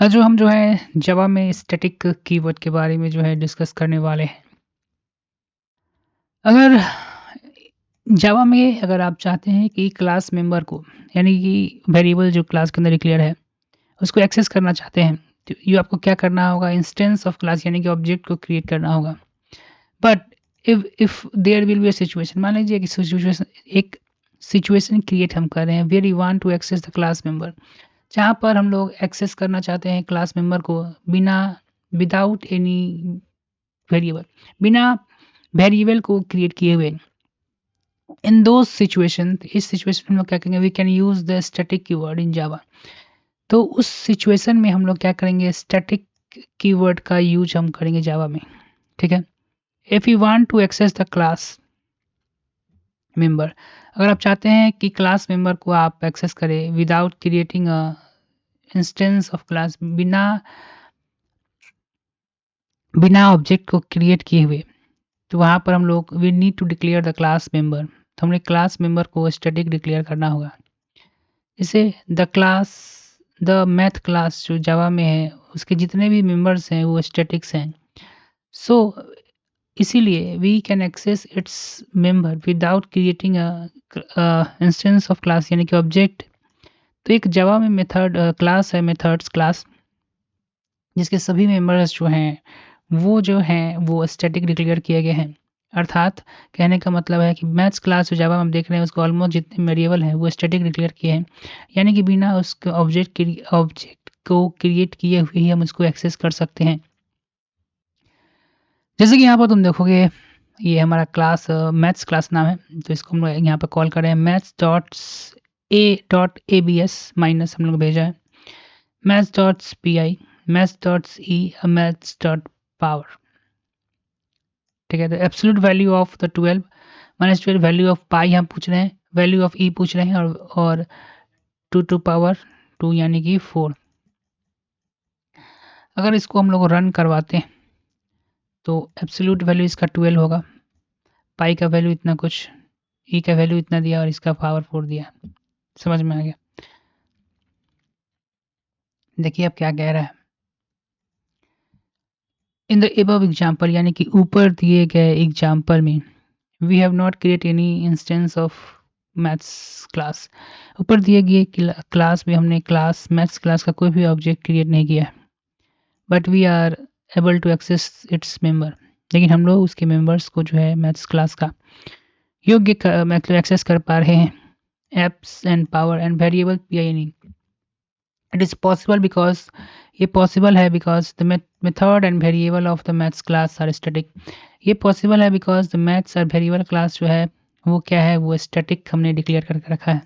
जो हम जो है जावा में स्टैटिक कीवर्ड के बारे में जो है डिस्कस करने वाले हैं। अगर जावा में अगर आप चाहते हैं कि क्लास मेंबर को यानी कि वेरिएबल जो क्लास के अंदर डिक्लेयर है उसको एक्सेस करना चाहते हैं, तो ये आपको क्या करना होगा, इंस्टेंस ऑफ क्लास यानी कि ऑब्जेक्ट को क्रिएट करना होगा। But if there will be a situation, मान लीजिए कि सिचुएशन क्रिएट हम कर रहे हैं where you want to access the class member, जहाँ पर हम लोग एक्सेस करना चाहते हैं क्लास मेंबर को बिना विदाउट एनी वेरिएबल, बिना वेरिएबल को क्रिएट किए हुए। इन दो सिचुएशन, इस सिचुएशन में हम लोग क्या करेंगे, we can use the static keyword in Java. तो उस सिचुएशन में हम लोग क्या करेंगे, स्टैटिक कीवर्ड का यूज हम करेंगे जावा में। ठीक है। If you want to access the class member, अगर आप चाहते हैं कि क्लास मेंबर को आप एक्सेस करें without creating a instance of class, बिना बिना ऑब्जेक्ट को क्रिएट किए हुए, तो वहाँ पर हम लोग we need to declare the class member. तो हमने क्लास मेंबर को स्टैटिक डिक्लेयर करना होगा। जैसे द मैथ क्लास जो जावा में है उसके जितने भी मेंबर्स हैं वो स्टैटिक्स हैं। सो इसीलिए we can access its member without creating instance of class यानी कि ऑब्जेक्ट। तो एक जावा में मेथड क्लास है, मेथड्स क्लास, जिसके सभी मेंबर्स जो हैं वो स्टैटिक डिक्लेयर किए गए हैं। अर्थात कहने का मतलब है कि मैथ्स क्लास जो जावा में हम देख रहे हैं उसको ऑलमोस्ट जितने वेरिएबल हैं वो स्टैटिक डिक्लेयर किए हैं, यानी कि बिना उसके ऑब्जेक्ट को क्रिएट किए हुए ही हम उसको एक्सेस कर सकते हैं। जैसे कि यहाँ पर तुम देखोगे ये हमारा क्लास मैथ्स क्लास नाम है, तो इसको हम लोग यहाँ पर कॉल करें maths dot A B S minus हम लोग भेजा है maths dot P I, maths dot E, maths dot power. ठीक है। तो absolute value of the 12 minus 12, value of pi हम पूछ रहे हैं, वैल्यू ऑफ ई पूछ रहे हैं, और 2 टू पावर 2 यानी कि 4। अगर इसको हम लोग रन करवाते हैं तो एब्सोल्यूट वैल्यू इसका 12 होगा, पाई का वैल्यू इतना कुछ, ई का वैल्यू इतना दिया और इसका पावर 4 दिया। समझ में आ गया? देखिए अब क्या कह रहा है, इन द एबव एग्जाम्पल यानी कि ऊपर दिए गए एग्जाम्पल में we have not create any instance of maths class. ऊपर दिए गए क्लास में हमने क्लास मैथ्स क्लास का कोई भी ऑब्जेक्ट क्रिएट नहीं किया है, but we are able to access its member, लेकिन हम लोग उसके मेंबर्स को जो है मैथ्स क्लास का योग्य मतलब एक्सेस कर पा रहे हैं। Apps and power and variable P I N, it is possible because, ये पॉसिबल है because the method and variable of the maths class are static. ये पॉसिबल है बिकॉज द मैथ्स और वेरिएबल क्लास जो है वो क्या है, वो स्टैटिक हमने डिक्लेयर करके रखा है।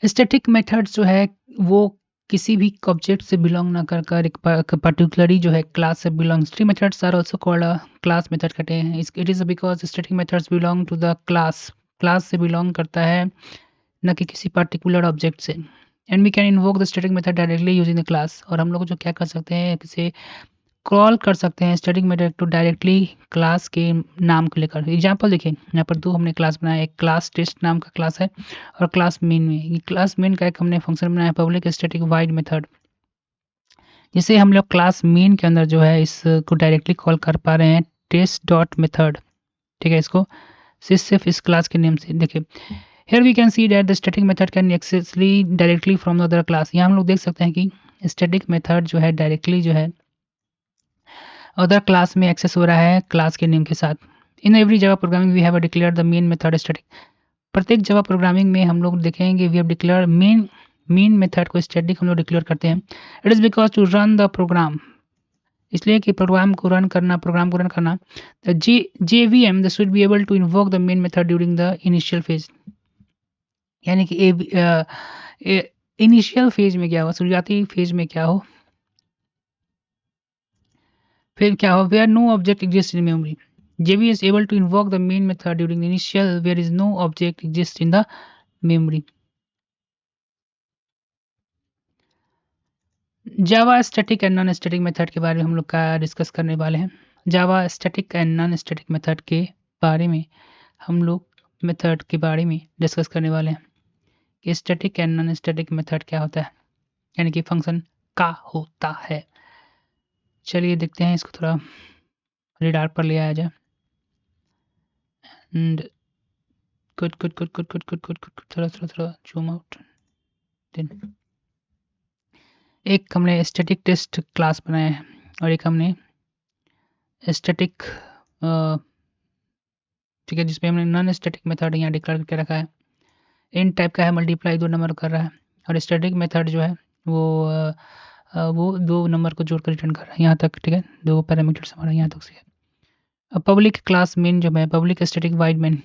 स्टैटिक मेथड्स जो है वो किसी भी ऑब्जेक्ट से बिलोंग ना कर कर एक पर्टिकुलरली जो है क्लास से belong. Static methods are also called class method कहते हैं। It is because static methods belong to the class, class से बिलोंग करता है न कि किसी पर्टिकुलर ऑब्जेक्ट से। And we can invoke the static method directly using the class, और हम लोग जो क्या कर सकते हैं, किसे कॉल कर सकते हैं static method to directly class के नाम को लेकर। एग्जांपल देखिए, यहाँ पर दो हमने क्लास बनाया, एक क्लास टेस्ट नाम का क्लास है और क्लास मेन में, ये क्लास मेन का एक हमने फंक्शन बनाया पब्लिक स्टैटिक वाइड मेथड, जिसे हम लोग क्लास मेन के अंदर जो है इसको डायरेक्टली कॉल कर पा रहे हैं टेस्ट डॉट मेथड। ठीक है, इसको सिर्फ इस क्लास के नेम से देखिए। Here we can see that the static method can access directly from the other class। यहाँ हम लोग देख सकते हैं कि static method जो है डायरेक्टली जो है अदर क्लास में एक्सेस हो रहा है क्लास के नेम के साथ। In every Java programming we have declare the main method static. प्रत्येक जावा प्रोग्रामिंग में हम लोग देखेंगे we have declare main method को स्टैटिक हम लोग डिक्लेयर करते हैं। It is because to run the program, इसलिए कि प्रोग्राम को रन करना the JVM the should be able to invoke the main method during the initial phase. यानी कि इनिशियल फेज में क्या हो, शुरुआती फेज में क्या हो, फिर क्या हो, where no object exist in memory. JV is able to invoke the main method during the initial where is no object exists in the memory। Java static and non static method के बारे में हम लोग का discuss करने वाले हैं। Java static and non static method के बारे में हम लोग डिस्कस करने वाले हैं कि static and non static method क्या होता है। यानी कि फंक्शन का होता है। चलिए देखते हैं, इसको थोड़ा रेडार पर ले आया जाए। And good good good good good good good good, थोड़ा थोड़ा थोड़ा जूम आउट। देन एक हमने स्टैटिक टेस्ट क्लास बनाया है और एक हमने स्टैटिक ठीक है, जिसमें हमने नॉन स्टैटिक मेथड यहाँ डिक्लेयर करके रखा है। इन टाइप का है, मल्टीप्लाई 2 नंबर कर रहा है, और स्टैटिक मेथड जो है वो 2 नंबर को जोड़कर रिटर्न कर रहा है यहाँ तक। ठीक है, 2 पैरामीटर्स हमारा यहाँ तक से है। अब पब्लिक क्लास मेन जो है, public static void main,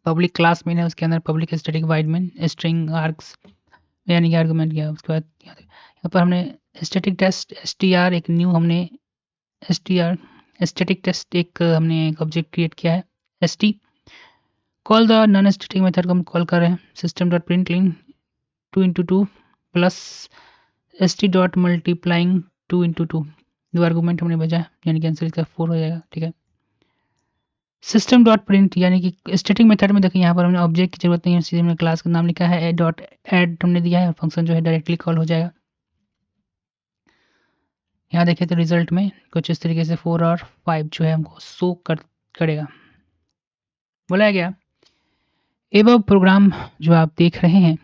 public class main है, उसके अंदर public static void main string args यानी कि आर्गुमेंट किया। उसके बाद यहाँ पर हमने स्टैटिक टेस्ट str एक न्यू हमने str स्टैटिक टेस्ट एक हमने एक ऑब्जेक्ट क्रिएट किया है st। Call the non static method को हम कॉल कर रहे हैं system dot println 2 × 2 plus st dot multiplying 2 × 2, 2 argument हमने भेजा है, यानी कि आंसर इसका 4 हो जाएगा। ठीक है, सिस्टम डॉट प्रिंट यानी कि स्टैटिक मेथड में देखिए यहाँ पर हमने ऑब्जेक्ट की जरूरत नहीं है, सीधे हमने क्लास का नाम लिखा है डॉट ऐड हमने दिया है और फंक्शन जो है डायरेक्टली कॉल हो जाएगा। यहाँ देखिए तो रिजल्ट में कुछ इस तरीके से 4 और 5 जो है हमको शो करेगा। बोला गया एवं प्रोग्राम जो आप देख रहे हैं,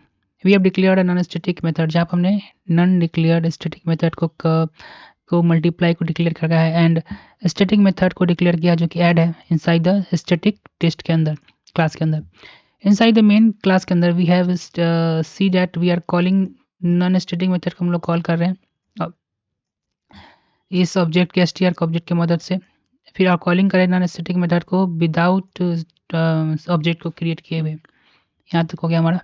we have declared a non static method, जहाँ पर हमने नॉन डिक्लेयर्ड स्टैटिक मेथड को मल्टीप्लाई को डिक्लेयर कर रहा है एंड स्टैटिक मेथड को डिक्लेयर किया जो कि ऐड है इनसाइड द स्टैटिक टेस्ट के अंदर, क्लास के अंदर। इनसाइड द मेन क्लास के अंदर we have see that we are calling non static method को हम लोग कॉल कर रहे हैं इस ऑब्जेक्ट के str के ऑब्जेक्ट की मदद से। फिर आप कॉलिंग करें नॉन स्टैटिक मेथड को विदाउट ऑब्जेक्ट को क्रिएट किए हुए। यहाँ तक हो गया हमारा।